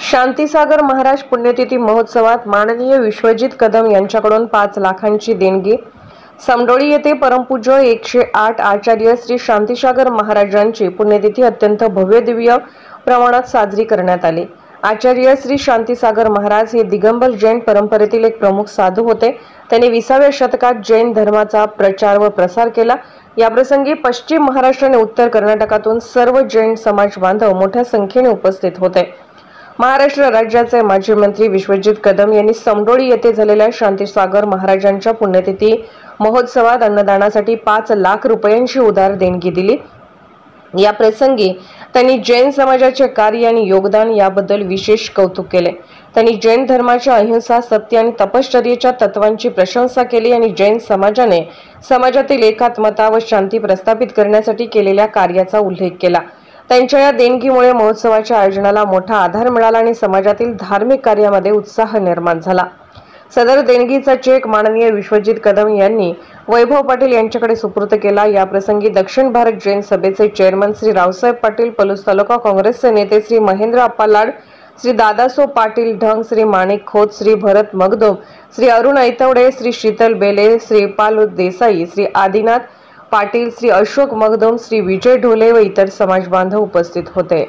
शांतीसागर महाराज पुण्यतिथी महोत्सवात माननीय विश्वजित कदम यांच्याकडून 5 लाखांची देणगी। समडोळी येथे परमपूज्य 108 आचार्य श्री शांतीसागर महाराजांची पुण्यतिथी अत्यंत भव्य दिव्य प्रमाणात साजरी करण्यात आली। आचार्य श्री शांतीसागर महाराज हे दिगंबर जैन परंपरेतील एक प्रमुख साधू होते। त्यांनी 20व्या शतकात जैन धर्माचा प्रचार व प्रसार केला। या प्रसंगी पश्चिम महाराष्ट्र आणि उत्तर कर्नाटकातून सर्व जैन समाज बांधव मोठ्या संख्येने उपस्थित होते। महाराष्ट्र राज्याचे माजी मंत्री विश्वजित कदम यांनी समडोळी येथे झालेल्या शांतीसागर महाराजांच्या पुण्यतिथी महोत्सवात अन्नदानासाठी 5 लाख रुपयांची उदार देणगी दिली। या प्रसंगी त्यांनी जैन समाजाचे कार्य आणि योगदान याबद्दल विशेष कौतुक केले। त्यांनी जैन धर्माच्या अहिंसा, सत्य आणि तपश्चर्येच्या तत्वांची प्रशंसा केली आणि जैन समाजाने समाजातील एकात्मता व शांती प्रस्थापित करण्यासाठी केलेल्या कार्याचा उल्लेख केला। त्यांच्या या देणगीमुळे महोत्सवाच्या आयोजनाला मोठा आधार मिळाला आणि समाजातील धार्मिक कार्यामध्ये उत्साह निर्माण झाला। सदर देणगीचा चेक माननीय विश्वजित कदम यांनी वैभव पाटील यांच्याकडे सुपूर्द केला। या प्रसंगी दक्षिण भारत जैन सभेचे चेअरमन श्री रावसाहेब पाटील, पलूस तालुका काँग्रेसचे नेते श्री महेंद्र अप्पा लाड, श्री दादासो पाटील ढंग, श्री माणिक खोत, श्री भरत मगदुम, श्री अरुण ऐतवडे, श्री शीतल बेले, श्री पाल देसाई, श्री आदिनाथ पाटील, श्री अशोक मगदुम, श्री विजय ढोले व इतर समाज बांधव उपस्थित होते।